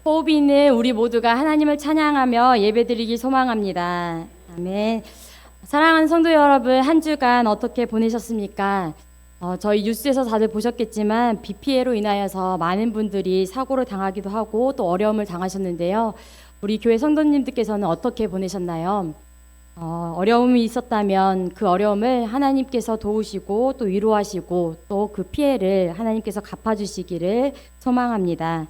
호흡이 있는 우리 모두가 하나님을 찬양하며 예배드리기 소망합니다. 아멘. 사랑하는 성도 여러분, 한 주간 어떻게 보내셨습니까? 저희 뉴스에서 다들 보셨겠지만 비 피해로 인하여서 많은 분들이 사고를 당하기도 하고 또 어려움을 당하셨는데요. 우리 교회 성도님들께서는 어떻게 보내셨나요? 어려움이 있었다면 그 어려움을 하나님께서 도우시고 또 위로하시고 또 그 피해를 하나님께서 갚아주시기를 소망합니다.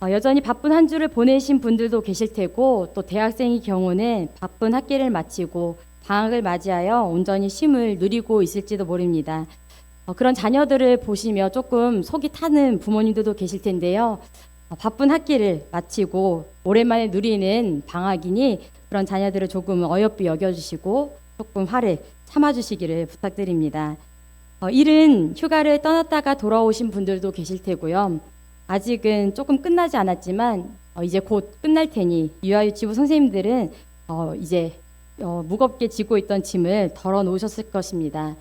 여전히 바쁜 한 주를 보내신 분들도 계실 테고 또 대학생의 경우는 바쁜 학기를 마치고 방학을 맞이하여 온전히 쉼을 누리고 있을지도 모릅니다. 그런 자녀들을 보시며 조금 속이 타는 부모님들도 계실 텐데요. 바쁜 학기를 마치고 오랜만에 누리는 방학이니 그런 자녀들을 조금 어여삐 여겨주시고 조금 화를 참아주시기를 부탁드립니다. 일은 휴가를 떠났다가 돌아오신 분들도 계실 테고요. 아직은 조금 끝나지 않았지만 이제 곧 끝날 테니 유아유치부 선생님들은 이제 무겁게 지고 있던 짐을 덜어 놓으셨을 것입니다.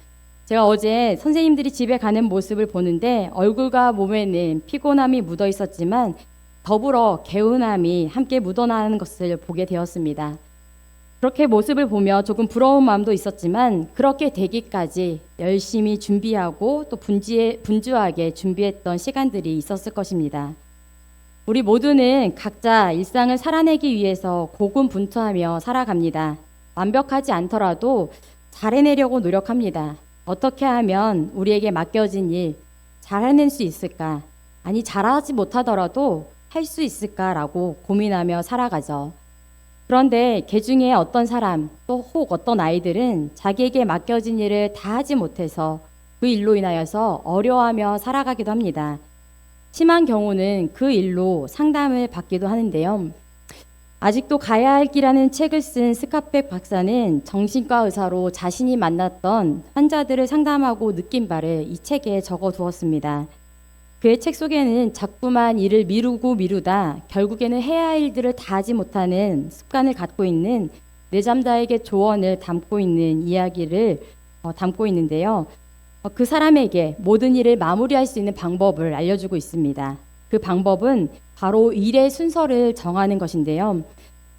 제가 어제 선생님들이 집에 가는 모습을 보는데 얼굴과 몸에는 피곤함이 묻어 있었지만 더불어 개운함이 함께 묻어나는 것을 보게 되었습니다. 그렇게 모습을 보며 조금 부러운 마음도 있었지만 그렇게 되기까지 열심히 준비하고 또 분주하게 준비했던 시간들이 있었을 것입니다. 우리 모두는 각자 일상을 살아내기 위해서 고군분투하며 살아갑니다. 완벽하지 않더라도 잘 해내려고 노력합니다. 어떻게 하면 우리에게 맡겨진 일 잘 해낼 수 있을까? 아니, 잘하지 못하더라도 할 수 있을까라고 고민하며 살아가죠. 그런데 그 중에 어떤 사람 또 혹 어떤 아이들은 자기에게 맡겨진 일을 다 하지 못해서 그 일로 인하여서 어려워하며 살아가기도 합니다. 심한 경우는 그 일로 상담을 받기도 하는데요. 아직도 가야 할 길이라는 책을 쓴 스카펙 박사는 정신과 의사로 자신이 만났던 환자들을 상담하고 느낀 바를 이 책에 적어 두었습니다. 그의 책 속에는 자꾸만 일을 미루다 결국에는 해야 할 일들을 다 하지 못하는 습관을 갖고 있는 내잠자에게 조언을 담고 있는 이야기를 담고 있는데요. 그 사람에게 모든 일을 마무리할 수 있는 방법을 알려주고 있습니다. 그 방법은 바로 일의 순서를 정하는 것인데요.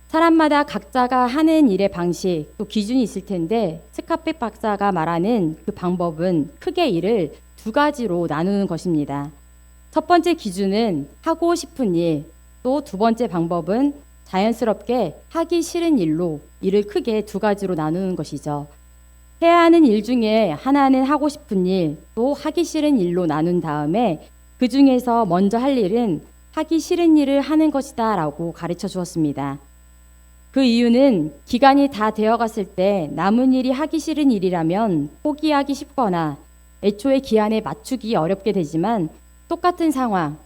사람마다 각자가 하는 일의 방식, 또 기준이 있을 텐데 스카펙 박사가 말하는 그 방법은 크게 일을 두 가지로 나누는 것입니다. 첫 번째 기준은 하고 싶은 일, 또 두 번째 방법은 자연스럽게 하기 싫은 일로 일을 크게 두 가지로 나누는 것이죠. 해야 하는 일 중에 하나는 하고 싶은 일, 또 하기 싫은 일로 나눈 다음에 그 중에서 먼저 할 일은 하기 싫은 일을 하는 것이다 라고 가르쳐 주었습니다. 그 이유는 기간이 다 되어갔을 때 남은 일이 하기 싫은 일이라면 포기하기 쉽거나 애초에 기한에 맞추기 어렵게 되지만 똑같은 상황,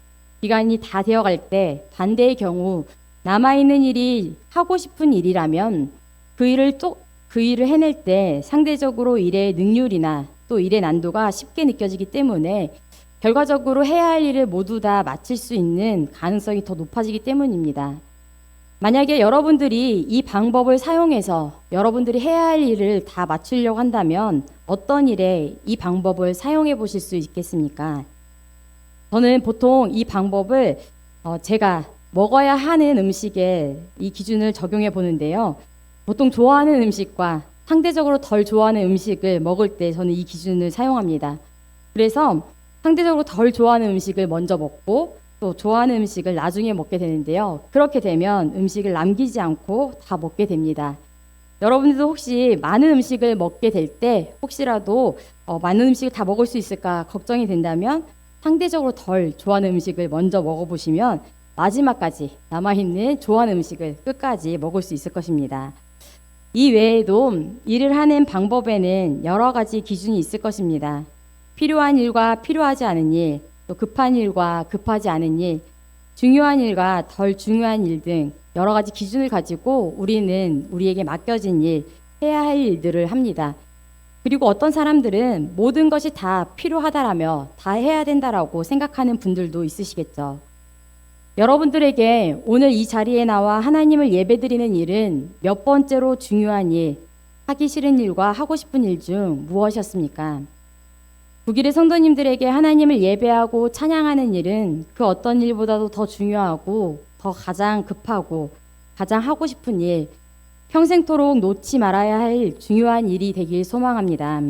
기간이 다 되어갈 때 반대의 경우 남아있는 일이 하고 싶은 일이라면 그 일을 해낼 때 상대적으로 일의 능률이나 또 일의 난도가 쉽게 느껴지기 때문에 결과적으로 해야 할 일을 모두 다 마칠 수 있는 가능성이 더 높아지기 때문입니다. 만약에 여러분들이 이 방법을 사용해서 여러분들이 해야 할 일을 다 마치려고 한다면 어떤 일에 이 방법을 사용해 보실 수 있겠습니까? 저는 보통 이 방법을 제가 먹어야 하는 음식에 이 기준을 적용해 보는데요. 보통 좋아하는 음식과 상대적으로 덜 좋아하는 음식을 먹을 때 저는 이 기준을 사용합니다. 그래서 상대적으로 덜 좋아하는 음식을 먼저 먹고 또 좋아하는 음식을 나중에 먹게 되는데요. 그렇게 되면 음식을 남기지 않고 다 먹게 됩니다. 여러분들도 혹시 많은 음식을 먹게 될 때 혹시라도 많은 음식을 다 먹을 수 있을까 걱정이 된다면 상대적으로 덜 좋아하는 음식을 먼저 먹어보시면 마지막까지 남아있는 좋아하는 음식을 끝까지 먹을 수 있을 것입니다. 이 외에도 일을 하는 방법에는 여러 가지 기준이 있을 것입니다. 필요한 일과 필요하지 않은 일, 또 급한 일과 급하지 않은 일, 중요한 일과 덜 중요한 일 등 여러 가지 기준을 가지고 우리는 우리에게 맡겨진 일, 해야 할 일들을 합니다. 그리고 어떤 사람들은 모든 것이 다 필요하다라며 다 해야 된다라고 생각하는 분들도 있으시겠죠. 여러분들에게 오늘 이 자리에 나와 하나님을 예배드리는 일은 몇 번째로 중요한 일, 하기 싫은 일과 하고 싶은 일 중 무엇이었습니까? 북일의 성도님들에게 하나님을 예배하고 찬양하는 일은 그 어떤 일보다도 더 중요하고 더 가장 급하고 가장 하고 싶은 일, 평생토록 놓지 말아야 할 중요한 일이 되길 소망합니다.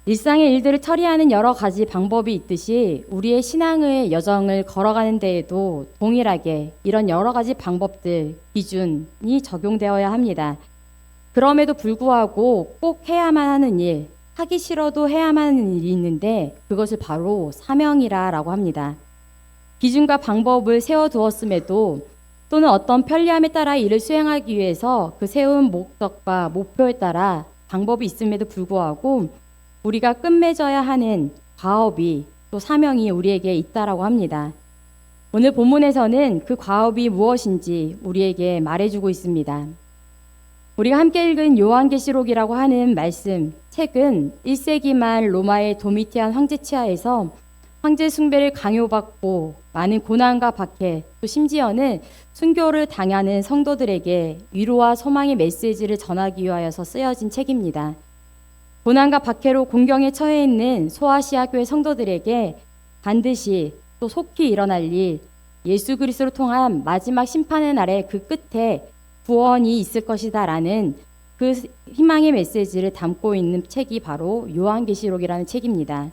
일상의 일들을 처리하는 여러 가지 방법이 있듯이 우리의 신앙의 여정을 걸어가는 데에도 동일하게 이런 여러 가지 방법들, 기준이 적용되어야 합니다. 그럼에도 불구하고 꼭 해야만 하는 일, 하기 싫어도 해야만 하는 일이 있는데 그것을 바로 사명이라고 합니다. 기준과 방법을 세워두었음에도 또는 어떤 편리함에 따라 일을 수행하기 위해서 그 세운 목적과 목표에 따라 방법이 있음에도 불구하고 우리가 끝맺어야 하는 과업이 또 사명이 우리에게 있다라고 합니다. 오늘 본문에서는 그 과업이 무엇인지 우리에게 말해주고 있습니다. 우리가 함께 읽은 요한계시록이라고 하는 말씀, 책은 1세기 말 로마의 도미티안 황제 치하에서 황제 숭배를 강요받고 많은 고난과 박해, 또 심지어는 순교를 당하는 성도들에게 위로와 소망의 메시지를 전하기 위하여서 쓰여진 책입니다. 고난과 박해로 공경에 처해 있는 소아시아 교회 성도들에게 반드시 또 속히 일어날 일, 예수 그리스도를 통한 마지막 심판의 날에 그 끝에 구원이 있을 것이다라는 그 희망의 메시지를 담고 있는 책이 바로 요한계시록이라는 책입니다.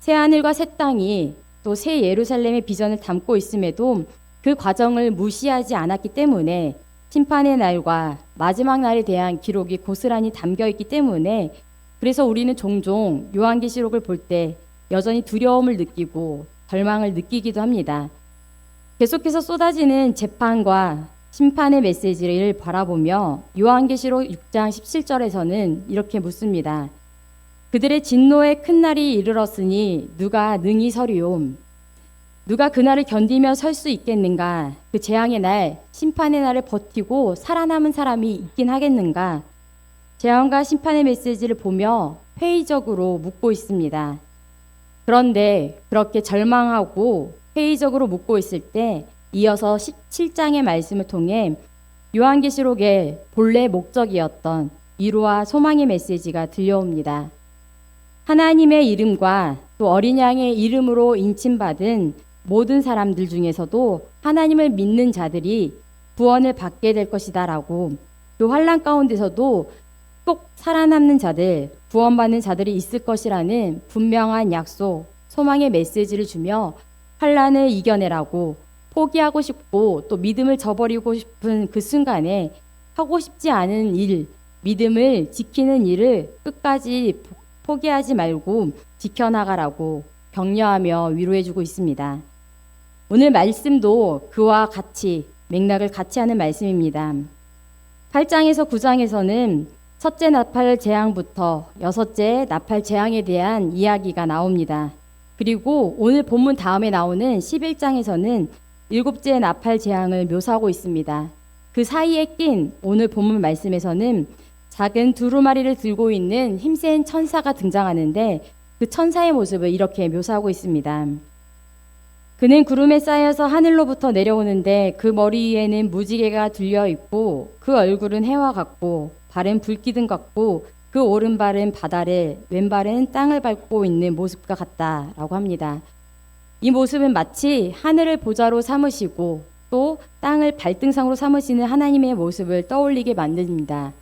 새 하늘과 새 땅이 또 새 예루살렘의 비전을 담고 있음에도 그 과정을 무시하지 않았기 때문에 심판의 날과 마지막 날에 대한 기록이 고스란히 담겨 있기 때문에 그래서 우리는 종종 요한계시록을 볼 때 여전히 두려움을 느끼고 절망을 느끼기도 합니다. 계속해서 쏟아지는 재판과 심판의 메시지를 바라보며 요한계시록 6장 17절에서는 이렇게 묻습니다. 그들의 진노의 큰 날이 이르렀으니 누가 능히 서리옴. 누가 그날을 견디며 설 수 있겠는가? 그 재앙의 날, 심판의 날을 버티고 살아남은 사람이 있긴 하겠는가? 재앙과 심판의 메시지를 보며 회의적으로 묻고 있습니다. 그런데 그렇게 절망하고 회의적으로 묻고 있을 때 이어서 17장의 말씀을 통해 요한계시록의 본래 목적이었던 위로와 소망의 메시지가 들려옵니다. 하나님의 이름과 또 어린 양의 이름으로 인침받은 모든 사람들 중에서도 하나님을 믿는 자들이 구원을 받게 될 것이다라고 또 환난 가운데서도 꼭 살아남는 자들, 구원받는 자들이 있을 것이라는 분명한 약속, 소망의 메시지를 주며 환난을 이겨내라고 포기하고 싶고 또 믿음을 저버리고 싶은 그 순간에 하고 싶지 않은 일, 믿음을 지키는 일을 끝까지 포기하지 말고 지켜나가라고 격려하며 위로해주고 있습니다. 오늘 말씀도 그와 같이 맥락을 같이 하는 말씀입니다. 8장에서 9장에서는 첫째 나팔 재앙부터 여섯째 나팔 재앙에 대한 이야기가 나옵니다. 그리고 오늘 본문 다음에 나오는 11장에서는 일곱째 나팔 재앙을 묘사하고 있습니다. 그 사이에 낀 오늘 본문 말씀에서는 작은 두루마리를 들고 있는 힘센 천사가 등장하는데 그 천사의 모습을 이렇게 묘사하고 있습니다. 그는 구름에 쌓여서 하늘로부터 내려오는데 그 머리 위에는 무지개가 둘려 있고 그 얼굴은 해와 같고 발은 불기둥 같고 그 오른발은 바다를 왼발은 땅을 밟고 있는 모습과 같다라고 합니다. 이 모습은 마치 하늘을 보좌로 삼으시고 또 땅을 발등상으로 삼으시는 하나님의 모습을 떠올리게 만듭니다.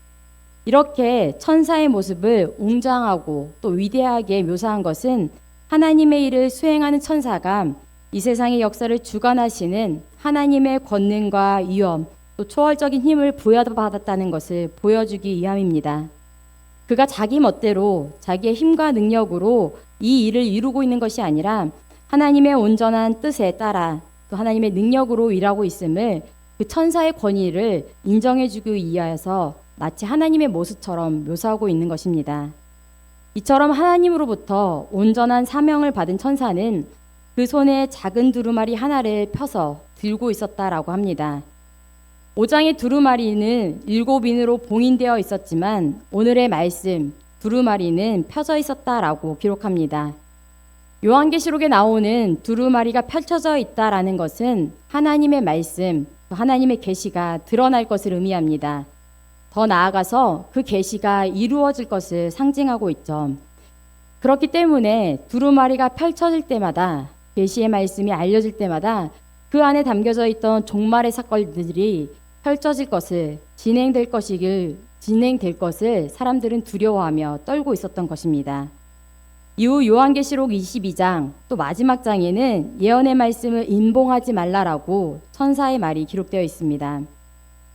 이렇게 천사의 모습을 웅장하고 또 위대하게 묘사한 것은 하나님의 일을 수행하는 천사가 이 세상의 역사를 주관하시는 하나님의 권능과 위엄 또 초월적인 힘을 부여받았다는 것을 보여주기 위함입니다. 그가 자기 멋대로 자기의 힘과 능력으로 이 일을 이루고 있는 것이 아니라 하나님의 온전한 뜻에 따라 또 하나님의 능력으로 일하고 있음을 그 천사의 권위를 인정해주기 위하여서 마치 하나님의 모습처럼 묘사하고 있는 것입니다. 이처럼 하나님으로부터 온전한 사명을 받은 천사는 그 손에 작은 두루마리 하나를 펴서 들고 있었다라고 합니다. 5장의 두루마리는 7인으로 봉인되어 있었지만 오늘의 말씀 두루마리는 펴져 있었다라고 기록합니다. 요한계시록에 나오는 두루마리가 펼쳐져 있다라는 것은 하나님의 말씀, 하나님의 계시가 드러날 것을 의미합니다. 더 나아가서 그 계시가 이루어질 것을 상징하고 있죠. 그렇기 때문에 두루마리가 펼쳐질 때마다 계시의 말씀이 알려질 때마다 그 안에 담겨져 있던 종말의 사건들이 펼쳐질 것을 진행될 것을 사람들은 두려워하며 떨고 있었던 것입니다. 이후 요한계시록 22장 또 마지막 장에는 예언의 말씀을 임봉하지 말라라고 천사의 말이 기록되어 있습니다.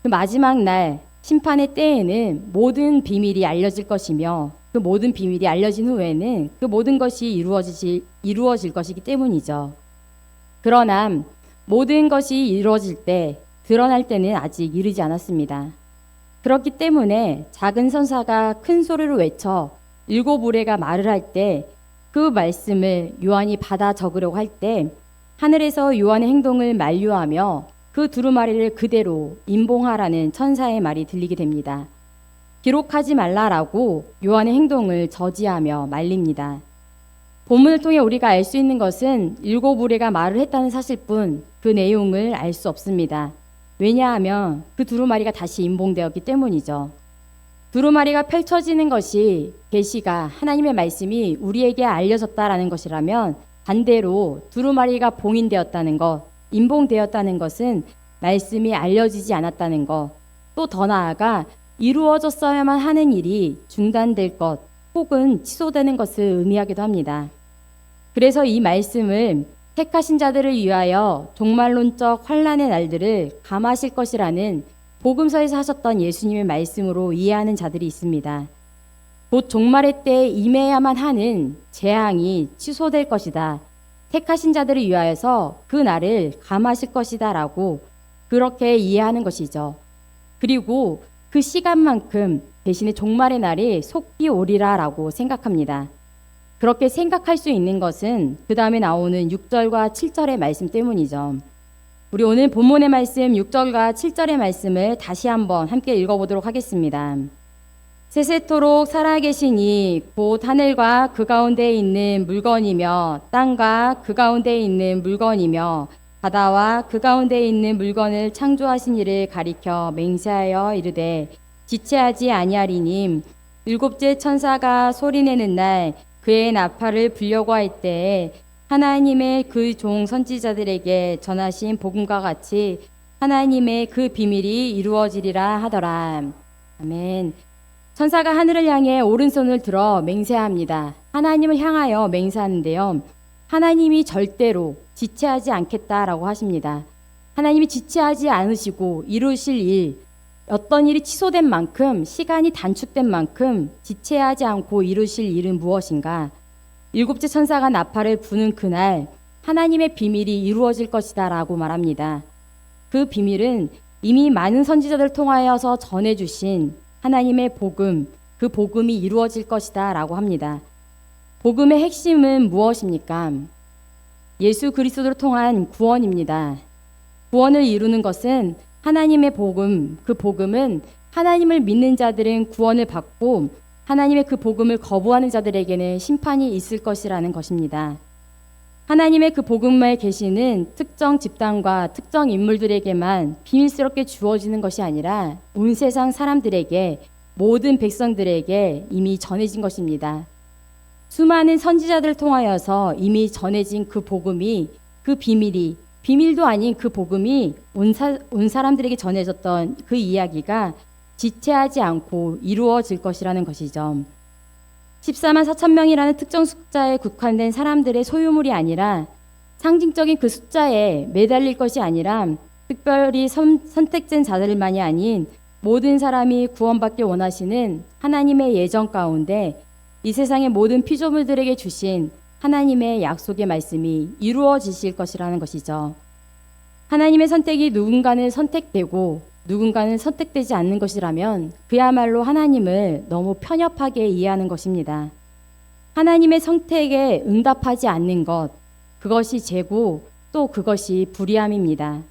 그 마지막 날 심판의 때에는 모든 비밀이 알려질 것이며 그 모든 비밀이 알려진 후에는 그 모든 것이 이루어질 것이기 때문이죠. 그러나 모든 것이 이루어질 때 드러날 때는 아직 이르지 않았습니다. 그렇기 때문에 작은 선사가 큰 소리로 외쳐 7 우레가 말을 할 때 그 말씀을 요한이 받아 적으려고 할 때 하늘에서 요한의 행동을 만류하며 그 두루마리를 그대로 임봉하라는 천사의 말이 들리게 됩니다. 기록하지 말라라고 요한의 행동을 저지하며 말립니다. 본문을 통해 우리가 알 수 있는 것은 7 우레가 말을 했다는 사실뿐 그 내용을 알 수 없습니다. 왜냐하면 그 두루마리가 다시 임봉되었기 때문이죠. 두루마리가 펼쳐지는 것이 계시가 하나님의 말씀이 우리에게 알려졌다라는 것이라면 반대로 두루마리가 봉인되었다는 것, 임봉되었다는 것은 말씀이 알려지지 않았다는 것, 또 더 나아가 이루어졌어야만 하는 일이 중단될 것 혹은 취소되는 것을 의미하기도 합니다. 그래서 이 말씀을 택하신 자들을 위하여 종말론적 환란의 날들을 감하실 것이라는 복음서에서 하셨던 예수님의 말씀으로 이해하는 자들이 있습니다. 곧 종말의 때에 임해야만 하는 재앙이 취소될 것이다. 택하신 자들을 위하여서 그 날을 감하실 것이다 라고 그렇게 이해하는 것이죠. 그리고 그 시간만큼 대신에 종말의 날이 속히 오리라 라고 생각합니다. 그렇게 생각할 수 있는 것은 그 다음에 나오는 6절과 7절의 말씀 때문이죠. 우리 오늘 본문의 말씀 6절과 7절의 말씀을 다시 한번 함께 읽어보도록 하겠습니다. 세세토록 살아계시니 곧 하늘과 그 가운데 있는 물건이며 땅과 그 가운데 있는 물건이며 바다와 그 가운데 있는 물건을 창조하신 이를 가리켜 맹세하여 이르되 지체하지 아니하리니 7째 천사가 소리내는 날 그의 나팔을 불려고 할 때에 하나님의 그 종 선지자들에게 전하신 복음과 같이 하나님의 그 비밀이 이루어지리라 하더라. 아멘. 천사가 하늘을 향해 오른손을 들어 맹세합니다. 하나님을 향하여 맹세하는데요. 하나님이 절대로 지체하지 않겠다라고 하십니다. 하나님이 지체하지 않으시고 이루실 일, 어떤 일이 취소된 만큼, 시간이 단축된 만큼 지체하지 않고 이루실 일은 무엇인가? 7째 천사가 나팔을 부는 그날 하나님의 비밀이 이루어질 것이다 라고 말합니다. 그 비밀은 이미 많은 선지자들을 통하여서 전해주신 하나님의 복음, 그 복음이 이루어질 것이다 라고 합니다. 복음의 핵심은 무엇입니까? 예수 그리스도를 통한 구원입니다. 구원을 이루는 것은 하나님의 복음, 그 복음은 하나님을 믿는 자들은 구원을 받고 하나님의 그 복음을 거부하는 자들에게는 심판이 있을 것이라는 것입니다. 하나님의 그 복음의 계시는 특정 집단과 특정 인물들에게만 비밀스럽게 주어지는 것이 아니라 온 세상 사람들에게, 모든 백성들에게 이미 전해진 것입니다. 수많은 선지자들을 통하여서 이미 전해진 그 복음이, 그 비밀이, 비밀도 아닌 그 복음이 온 사람들에게 전해졌던 그 이야기가 지체하지 않고 이루어질 것이라는 것이죠. 14만 4천 명이라는 특정 숫자에 국한된 사람들의 소유물이 아니라 상징적인 그 숫자에 매달릴 것이 아니라 특별히 선택된 자들만이 아닌 모든 사람이 구원받길 원하시는 하나님의 예정 가운데 이 세상의 모든 피조물들에게 주신 하나님의 약속의 말씀이 이루어지실 것이라는 것이죠. 하나님의 선택이 누군가는 선택되고 누군가는 선택되지 않는 것이라면 그야말로 하나님을 너무 편협하게 이해하는 것입니다. 하나님의 선택에 응답하지 않는 것, 그것이 죄고 또 그것이 불의함입니다.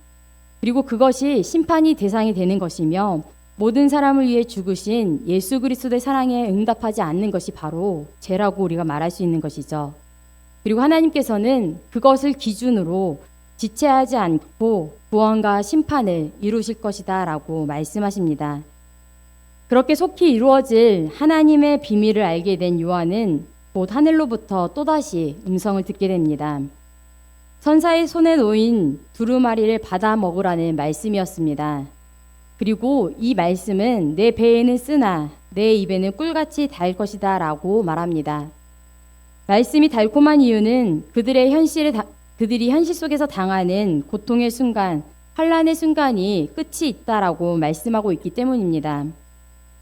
그리고 그것이 심판이 대상이 되는 것이며 모든 사람을 위해 죽으신 예수 그리스도의 사랑에 응답하지 않는 것이 바로 죄라고 우리가 말할 수 있는 것이죠. 그리고 하나님께서는 그것을 기준으로 지체하지 않고 구원과 심판을 이루실 것이다 라고 말씀하십니다. 그렇게 속히 이루어질 하나님의 비밀을 알게 된 요한은 곧 하늘로부터 또다시 음성을 듣게 됩니다. 천사의 손에 놓인 두루마리를 받아 먹으라는 말씀이었습니다. 그리고 이 말씀은 내 배에는 쓰나 내 입에는 꿀같이 달 것이다 라고 말합니다. 말씀이 달콤한 이유는 그들이 현실 속에서 당하는 고통의 순간, 환란의 순간이 끝이 있다라고 말씀하고 있기 때문입니다.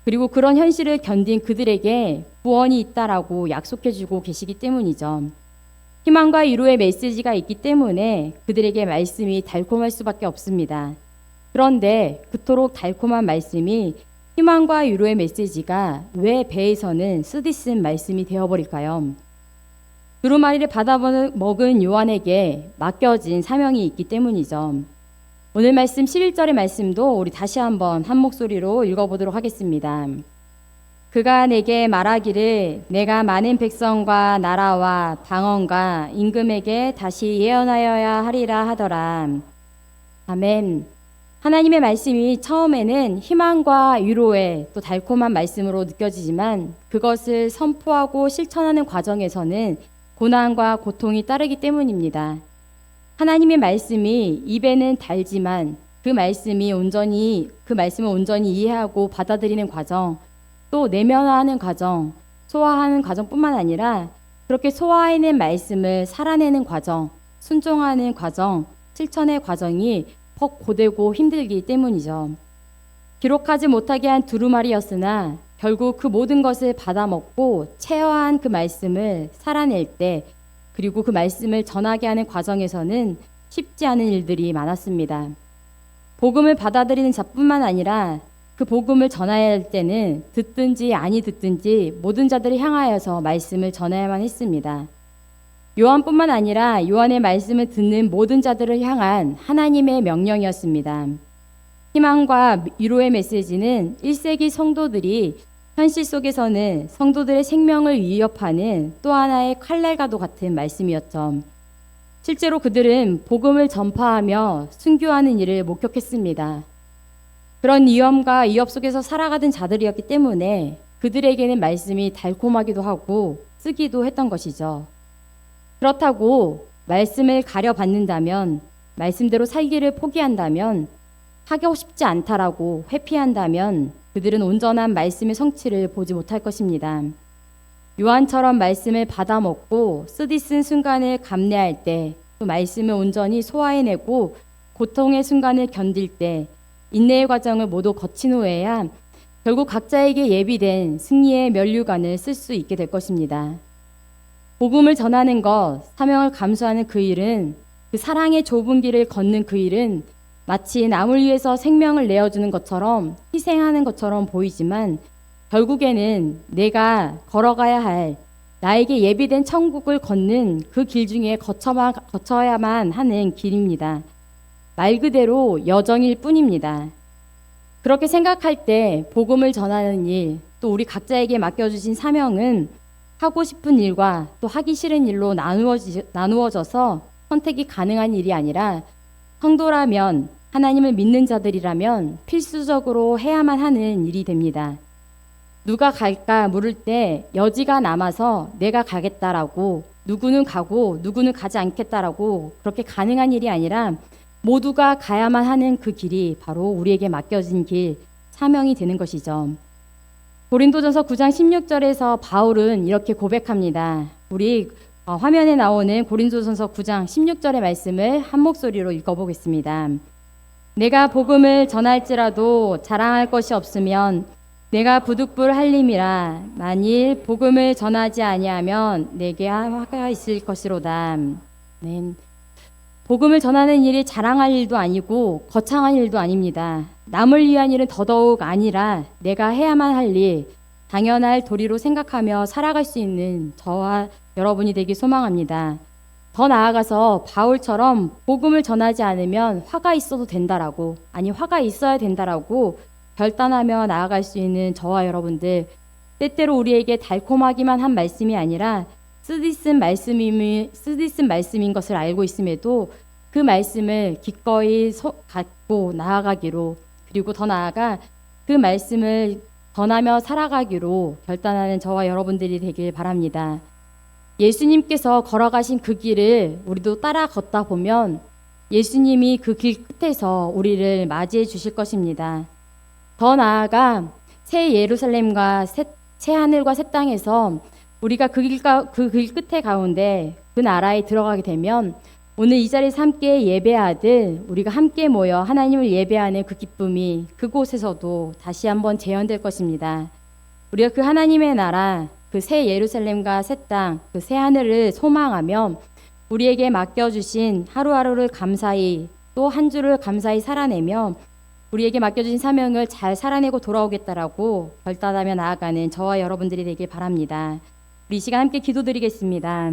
그리고 그런 현실을 견딘 그들에게 구원이 있다라고 약속해주고 계시기 때문이죠. 희망과 위로의 메시지가 있기 때문에 그들에게 말씀이 달콤할 수밖에 없습니다. 그런데 그토록 달콤한 말씀이 희망과 위로의 메시지가 왜 배에서는 쓰디쓴 말씀이 되어버릴까요? 두루마리를 받아 먹은 요한에게 맡겨진 사명이 있기 때문이죠. 오늘 말씀 11절의 말씀도 우리 다시 한번 한 목소리로 읽어보도록 하겠습니다. 그가 내게 말하기를 내가 많은 백성과 나라와 방언과 임금에게 다시 예언하여야 하리라 하더라. 아멘. 하나님의 말씀이 처음에는 희망과 위로의 또 달콤한 말씀으로 느껴지지만 그것을 선포하고 실천하는 과정에서는 고난과 고통이 따르기 때문입니다. 하나님의 말씀이 입에는 달지만 그 말씀을 온전히 이해하고 받아들이는 과정, 또 내면화하는 과정, 소화하는 과정뿐만 아니라 그렇게 소화해낸 말씀을 살아내는 과정, 순종하는 과정, 실천의 과정이 퍽 고되고 힘들기 때문이죠. 기록하지 못하게 한 두루마리였으나 결국 그 모든 것을 받아먹고 체화한 그 말씀을 살아낼 때, 그리고 그 말씀을 전하게 하는 과정에서는 쉽지 않은 일들이 많았습니다. 복음을 받아들이는 자뿐만 아니라 그 복음을 전해야 할 때는 듣든지 아니 듣든지 모든 자들을 향하여서 말씀을 전해야만 했습니다. 요한뿐만 아니라 요한의 말씀을 듣는 모든 자들을 향한 하나님의 명령이었습니다. 희망과 위로의 메시지는 1세기 성도들이 현실 속에서는 성도들의 생명을 위협하는 또 하나의 칼날과도 같은 말씀이었죠. 실제로 그들은 복음을 전파하며 순교하는 일을 목격했습니다. 그런 위험과 위협 속에서 살아가던 자들이었기 때문에 그들에게는 말씀이 달콤하기도 하고 쓰기도 했던 것이죠. 그렇다고 말씀을 가려받는다면, 말씀대로 살기를 포기한다면, 하고 싶지 않다라고 회피한다면 그들은 온전한 말씀의 성취를 보지 못할 것입니다. 요한처럼 말씀을 받아먹고 쓰디쓴 순간을 감내할 때, 또 말씀을 온전히 소화해내고 고통의 순간을 견딜 때, 인내의 과정을 모두 거친 후에야 결국 각자에게 예비된 승리의 면류관을 쓸 수 있게 될 것입니다. 복음을 전하는 것, 사명을 감수하는 그 일은, 그 사랑의 좁은 길을 걷는 그 일은 마치 남을 위해서 생명을 내어주는 것처럼 희생하는 것처럼 보이지만 결국에는 내가 걸어가야 할 나에게 예비된 천국을 걷는 그 길 중에 거쳐야만 하는 길입니다. 말 그대로 여정일 뿐입니다. 그렇게 생각할 때 복음을 전하는 일, 또 우리 각자에게 맡겨주신 사명은 하고 싶은 일과 또 하기 싫은 일로 나누어져서 선택이 가능한 일이 아니라 성도라면, 하나님을 믿는 자들이라면 필수적으로 해야만 하는 일이 됩니다. 누가 갈까 물을 때 여지가 남아서 내가 가겠다라고, 누구는 가고 누구는 가지 않겠다라고 그렇게 가능한 일이 아니라 모두가 가야만 하는 그 길이 바로 우리에게 맡겨진 길, 사명이 되는 것이죠. 고린도전서 9장 16절에서 바울은 이렇게 고백합니다. 우리 화면에 나오는 고린도전서 9장 16절의 말씀을 한 목소리로 읽어보겠습니다. 내가 복음을 전할지라도 자랑할 것이 없으면 내가 부득불 할림이라. 만일 복음을 전하지 아니하면 내게 화가 있을 것이로다. 네. 복음을 전하는 일이 자랑할 일도 아니고 거창한 일도 아닙니다. 남을 위한 일은 더더욱 아니라 내가 해야만 할 일, 당연할 도리로 생각하며 살아갈 수 있는 저와 여러분이 되길 소망합니다. 더 나아가서 바울처럼 복음을 전하지 않으면 화가 있어도 된다라고, 아니 화가 있어야 된다라고 결단하며 나아갈 수 있는 저와 여러분들, 때때로 우리에게 달콤하기만 한 말씀이 아니라 쓰디쓴 말씀인 것을 알고 있음에도 그 말씀을 기꺼이 갖고 나아가기로, 그리고 더 나아가 그 말씀을 전하며 살아가기로 결단하는 저와 여러분들이 되길 바랍니다. 예수님께서 걸어가신 그 길을 우리도 따라 걷다 보면 예수님이 그 길 끝에서 우리를 맞이해 주실 것입니다. 더 나아가 새 예루살렘과 새 하늘과 새 땅에서 우리가 그 길 끝에 가운데 그 나라에 들어가게 되면 오늘 이 자리에서 함께 예배하듯 우리가 함께 모여 하나님을 예배하는 그 기쁨이 그곳에서도 다시 한번 재현될 것입니다. 우리가 그 하나님의 나라, 그 새 예루살렘과 새 땅, 그 새 하늘을 소망하며 우리에게 맡겨주신 하루하루를 감사히 또 한 주를 감사히 살아내며 우리에게 맡겨주신 사명을 잘 살아내고 돌아오겠다라고 결단하며 나아가는 저와 여러분들이 되길 바랍니다. 우리 이 시간 함께 기도드리겠습니다.